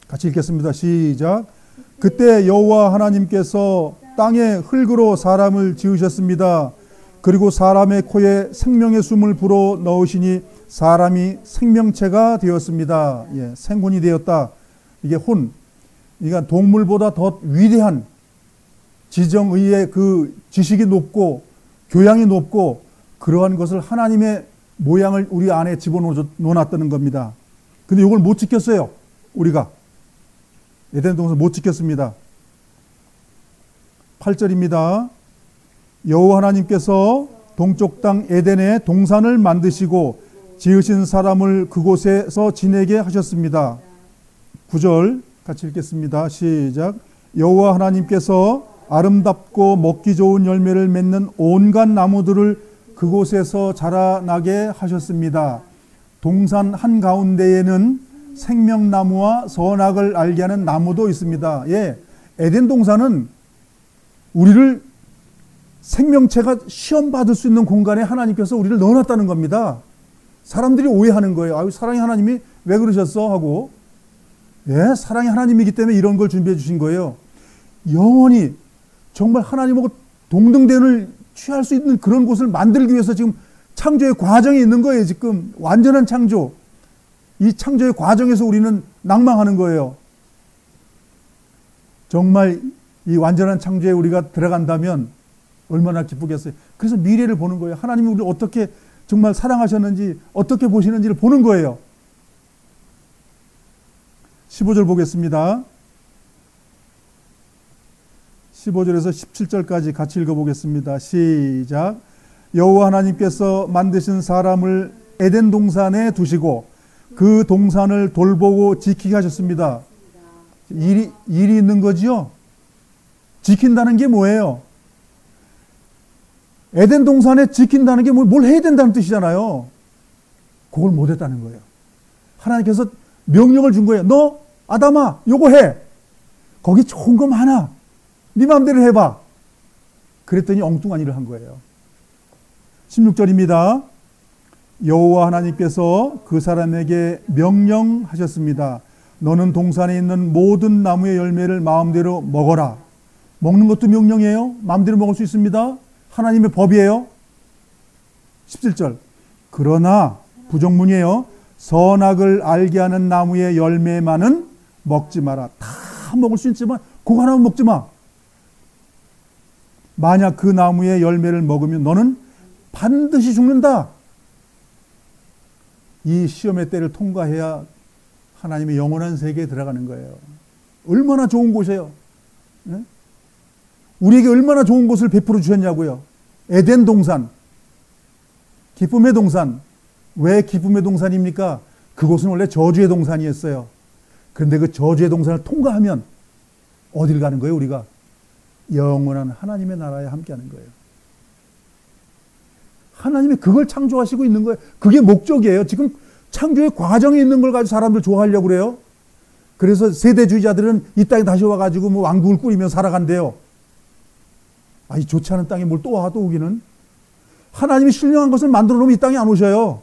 같이 읽겠습니다. 시작. 그때 여호와 하나님께서 땅에 흙으로 사람을 지으셨습니다. 그리고 사람의 코에 생명의 숨을 불어 넣으시니 사람이 생명체가 되었습니다. 예, 생혼이 되었다. 이게 혼. 그러니까 동물보다 더 위대한 지정의의 그 지식이 높고 교양이 높고 그러한 것을 하나님의 모양을 우리 안에 집어넣어놨다는 겁니다. 근데 이걸 못 지켰어요. 우리가. 에덴 동산 못 지켰습니다. 8절입니다. 여호와 하나님께서 동쪽 땅 에덴에 동산을 만드시고 지으신 사람을 그곳에서 지내게 하셨습니다. 9절 같이 읽겠습니다. 시작. 여호와 하나님께서 아름답고 먹기 좋은 열매를 맺는 온갖 나무들을 그곳에서 자라나게 하셨습니다. 동산 한가운데에는 생명나무와 선악을 알게 하는 나무도 있습니다. 예, 에덴 동산은 우리를 생명체가 시험받을 수 있는 공간에 하나님께서 우리를 넣어놨다는 겁니다. 사람들이 오해하는 거예요. 아유, 사랑의 하나님이 왜 그러셨어? 하고. 예, 사랑의 하나님이기 때문에 이런 걸 준비해 주신 거예요. 영원히 정말 하나님하고 동등대를 취할 수 있는 그런 곳을 만들기 위해서 지금 창조의 과정이 있는 거예요. 지금 완전한 창조. 이 창조의 과정에서 우리는 낭망하는 거예요. 정말 이 완전한 창조에 우리가 들어간다면 얼마나 기쁘겠어요. 그래서 미래를 보는 거예요. 하나님이 우리를 어떻게 정말 사랑하셨는지, 어떻게 보시는지를 보는 거예요. 15절 보겠습니다. 15절에서 17절까지 같이 읽어보겠습니다. 시작. 여호와 하나님께서 만드신 사람을 에덴 동산에 두시고 그 동산을 돌보고 지키게 하셨습니다. 일이 있는 거지요. 지킨다는 게 뭐예요? 에덴 동산에 지킨다는 게 뭘 해야 된다는 뜻이잖아요. 그걸 못했다는 거예요. 하나님께서 명령을 준 거예요. 너 아담아 요거 해. 거기 좋은 거 많아. 네 마음대로 해봐. 그랬더니 엉뚱한 일을 한 거예요. 16절입니다. 여호와 하나님께서 그 사람에게 명령하셨습니다. 너는 동산에 있는 모든 나무의 열매를 마음대로 먹어라. 먹는 것도 명령이에요. 마음대로 먹을 수 있습니다. 하나님의 법이에요. 17절. 그러나 부정문이에요. 선악을 알게 하는 나무의 열매만은 먹지 마라. 다 먹을 수 있지만 그거 하나만 먹지 마. 만약 그 나무의 열매를 먹으면 너는 반드시 죽는다. 이 시험의 때를 통과해야 하나님의 영원한 세계에 들어가는 거예요. 얼마나 좋은 곳이에요. 네? 우리에게 얼마나 좋은 곳을 베풀어 주셨냐고요. 에덴 동산, 기쁨의 동산. 왜 기쁨의 동산입니까? 그곳은 원래 저주의 동산이었어요. 그런데 그 저주의 동산을 통과하면 어딜 가는 거예요, 우리가? 영원한 하나님의 나라에 함께하는 거예요. 하나님이 그걸 창조하시고 있는 거예요. 그게 목적이에요. 지금 창조의 과정에 있는 걸 가지고 사람들 좋아하려고 그래요. 그래서 세대주의자들은 이 땅에 다시 와가지고 뭐 왕국을 꾸리며 살아간대요. 이 좋지 않은 땅에 뭘 또 와, 또 오기는. 하나님이 신령한 것을 만들어 놓으면 이 땅에 안 오셔요.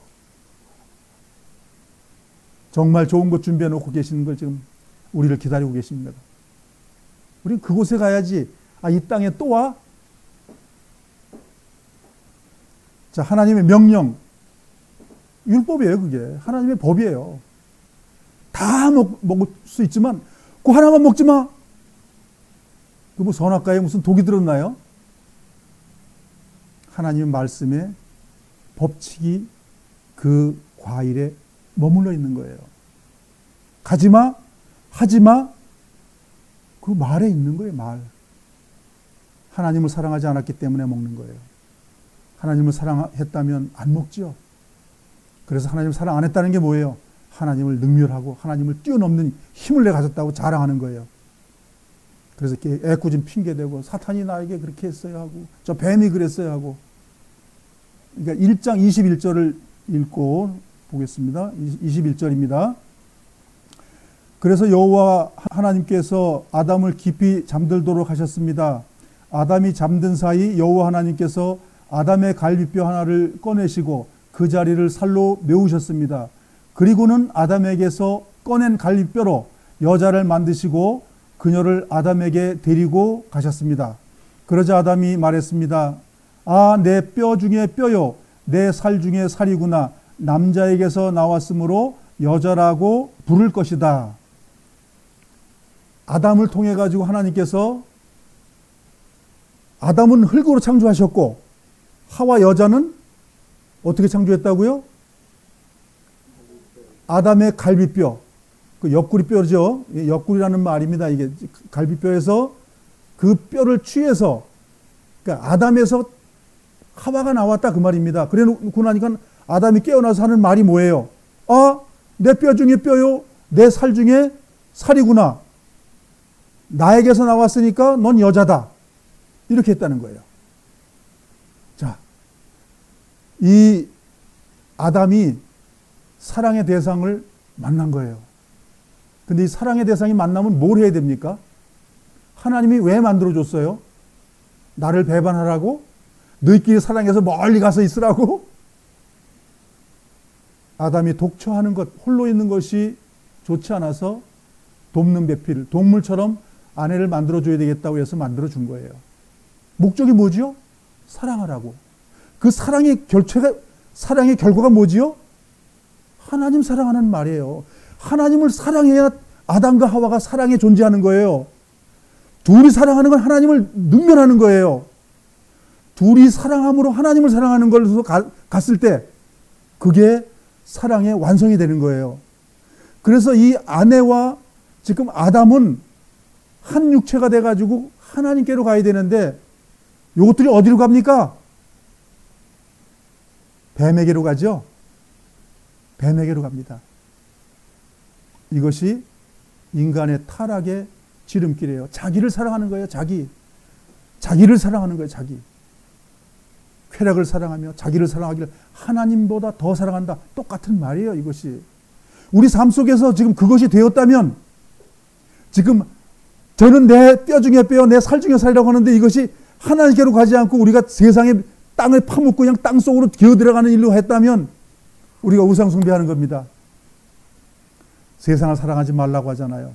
정말 좋은 것 준비해 놓고 계시는 걸 지금 우리를 기다리고 계십니다. 우리는 그곳에 가야지. 이 땅에 또 와? 자, 하나님의 명령. 율법이에요, 그게. 하나님의 법이에요. 다 먹을 수 있지만, 그 하나만 먹지 마. 그 뭐 선악과에 무슨 독이 들었나요? 하나님의 말씀에 법칙이 그 과일에 머물러 있는 거예요. 가지마, 하지마, 그 말에 있는 거예요, 말. 하나님을 사랑하지 않았기 때문에 먹는 거예요. 하나님을 사랑했다면 안 먹지요. 그래서 하나님을 사랑 안 했다는 게 뭐예요? 하나님을 능멸하고 하나님을 뛰어넘는 힘을 내 가졌다고 자랑하는 거예요. 그래서 이렇게 애꿎은 핑계대고 사탄이 나에게 그렇게 했어야 하고 저 뱀이 그랬어야 하고. 그러니까 1장 21절을 읽고 보겠습니다. 21절입니다. 그래서 여호와 하나님께서 아담을 깊이 잠들도록 하셨습니다. 아담이 잠든 사이 여호와 하나님께서 아담의 갈비뼈 하나를 꺼내시고 그 자리를 살로 메우셨습니다. 그리고는 아담에게서 꺼낸 갈비뼈로 여자를 만드시고 그녀를 아담에게 데리고 가셨습니다. 그러자 아담이 말했습니다. 내 뼈 중에 뼈요, 내 살 중에 살이구나. 남자에게서 나왔으므로 여자라고 부를 것이다. 아담을 통해 가지고 하나님께서 아담은 흙으로 창조하셨고 하와 여자는 어떻게 창조했다고요? 아담의 갈비뼈. 그 옆구리 뼈죠. 옆구리라는 말입니다. 이게 갈비뼈에서 그 뼈를 취해서, 그러니까 아담에서 하와가 나왔다 그 말입니다. 그래 놓고 나니까 아담이 깨어나서 하는 말이 뭐예요? 아, 내 뼈 중에 뼈요, 내 살 중에 살이구나. 나에게서 나왔으니까 넌 여자다. 이렇게 했다는 거예요. 자, 이 아담이 사랑의 대상을 만난 거예요. 근데 이 사랑의 대상이 만나면 뭘 해야 됩니까? 하나님이 왜 만들어줬어요? 나를 배반하라고? 너희끼리 사랑해서 멀리 가서 있으라고? 아담이 독처하는 것, 홀로 있는 것이 좋지 않아서 돕는 배필, 동물처럼 아내를 만들어줘야 되겠다고 해서 만들어준 거예요. 목적이 뭐지요? 사랑하라고. 그 사랑의 결과가 뭐지요? 하나님 사랑하는 말이에요. 하나님을 사랑해야 아담과 하와가 사랑에 존재하는 거예요. 둘이 사랑하는 건 하나님을 능멸하는 거예요. 둘이 사랑함으로 하나님을 사랑하는 걸로 갔을 때 그게 사랑의 완성이 되는 거예요. 그래서 이 아내와 지금 아담은 한 육체가 돼가지고 하나님께로 가야 되는데 이것들이 어디로 갑니까? 뱀에게로 가죠. 뱀에게로 갑니다. 이것이 인간의 타락의 지름길이에요. 자기를 사랑하는 거예요. 자기를 사랑하는 거예요. 쾌락을 사랑하며 자기를 사랑하기를 하나님보다 더 사랑한다. 똑같은 말이에요. 이것이 우리 삶 속에서 지금 그것이 되었다면, 지금 저는 내 뼈 중에 뼈, 내 살 중에 살이라고 하는데 이것이 하나님께로 가지 않고 우리가 세상의 땅을 파묻고 그냥 땅 속으로 기어들어가는 일로 했다면 우리가 우상 숭배하는 겁니다. 세상을 사랑하지 말라고 하잖아요.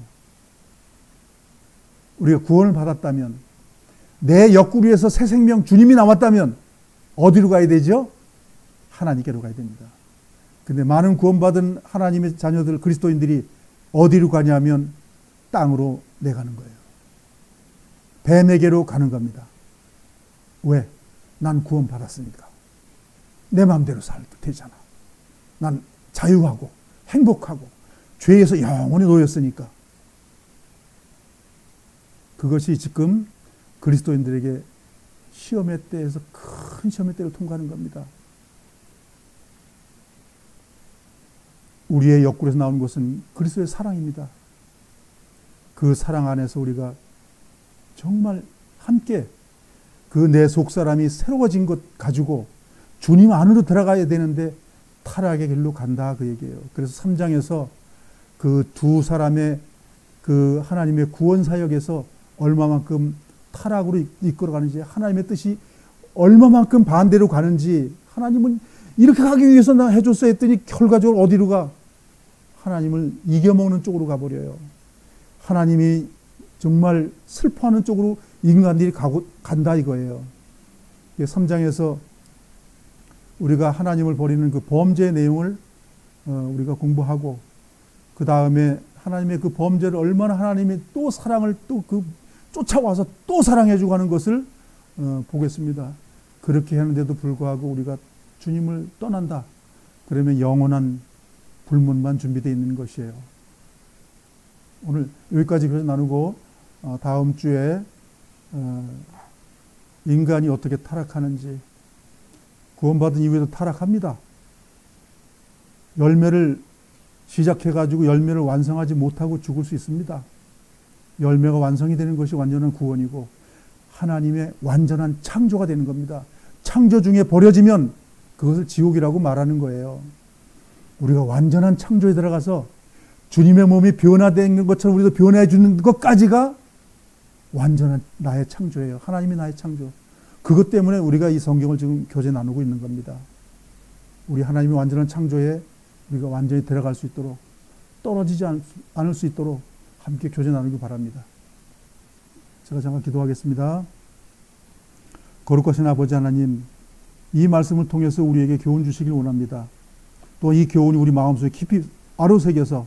우리가 구원을 받았다면, 내 옆구리에서 새 생명 주님이 나왔다면 어디로 가야 되죠? 하나님께로 가야 됩니다. 근데 많은 구원받은 하나님의 자녀들, 그리스도인들이 어디로 가냐면 땅으로 내가는 거예요. 뱀에게로 가는 겁니다. 왜? 난 구원받았으니까. 내 마음대로 살도 되잖아. 난 자유하고 행복하고 죄에서 영원히 놓였으니까. 그것이 지금 그리스도인들에게 시험의 때에서 큰 시험의 때를 통과하는 겁니다. 우리의 옆구리에서 나오는 것은 그리스도의 사랑입니다. 그 사랑 안에서 우리가 정말 함께 그 내 속사람이 새로워진 것 가지고 주님 안으로 들어가야 되는데 타락의 길로 간다 그 얘기예요. 그래서 3장에서 그 두 사람의 그 하나님의 구원 사역에서 얼마만큼 타락으로 이끌어가는지, 하나님의 뜻이 얼마만큼 반대로 가는지, 하나님은 이렇게 가기 위해서 나 해줬어 했더니 결과적으로 어디로 가? 하나님을 이겨먹는 쪽으로 가버려요. 하나님이 정말 슬퍼하는 쪽으로 인간들이 간다 이거예요. 3장에서 우리가 하나님을 버리는 그 범죄의 내용을 우리가 공부하고, 그 다음에 하나님의 그 범죄를 얼마나 하나님이 또 사랑을 또 쫓아와서 또 사랑해주고 하는 것을 보겠습니다. 그렇게 하는데도 불구하고 우리가 주님을 떠난다. 그러면 영원한 불문만 준비되어 있는 것이에요. 오늘 여기까지 나누고 다음 주에 인간이 어떻게 타락하는지, 구원받은 이후에도 타락합니다. 열매를 시작해가지고 열매를 완성하지 못하고 죽을 수 있습니다. 열매가 완성이 되는 것이 완전한 구원이고 하나님의 완전한 창조가 되는 겁니다. 창조 중에 버려지면 그것을 지옥이라고 말하는 거예요. 우리가 완전한 창조에 들어가서 주님의 몸이 변화된 것처럼 우리도 변화해 주는 것까지가 완전한 나의 창조예요. 하나님이 나의 창조. 그것 때문에 우리가 이 성경을 지금 교제 나누고 있는 겁니다. 우리 하나님의 완전한 창조에 우리가 완전히 들어갈 수 있도록, 떨어지지 않을 수 있도록 함께 교제 나누기 바랍니다. 제가 잠깐 기도하겠습니다. 거룩하신 아버지 하나님, 이 말씀을 통해서 우리에게 교훈 주시길 원합니다. 또 이 교훈이 우리 마음속에 깊이 아로새겨서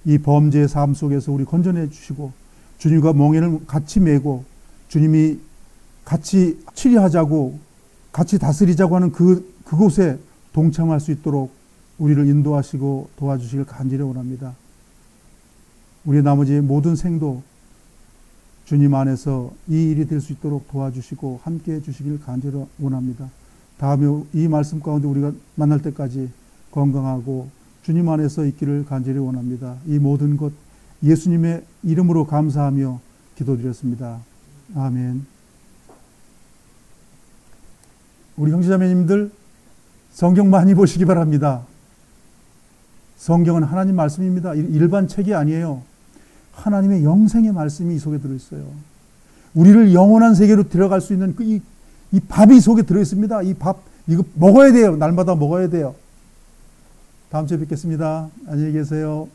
이 범죄의 삶 속에서 우리 건져내 주시고, 주님과 멍에를 같이 메고 주님이 같이 치리하자고, 같이 다스리자고 하는 그곳에 동참할 수 있도록 우리를 인도하시고 도와주시길 간절히 원합니다. 우리 나머지 모든 생도 주님 안에서 이 일이 될 수 있도록 도와주시고 함께 해주시길 간절히 원합니다. 다음에 이 말씀 가운데 우리가 만날 때까지 건강하고 주님 안에서 있기를 간절히 원합니다. 이 모든 것 예수님의 이름으로 감사하며 기도드렸습니다. 아멘. 우리 형제자매님들 성경 많이 보시기 바랍니다. 성경은 하나님 말씀입니다. 일반 책이 아니에요. 하나님의 영생의 말씀이 이 속에 들어있어요. 우리를 영원한 세계로 들어갈 수 있는 이 밥이 이 속에 들어있습니다. 이 밥, 이거 먹어야 돼요. 날마다 먹어야 돼요. 다음 주에 뵙겠습니다. 안녕히 계세요.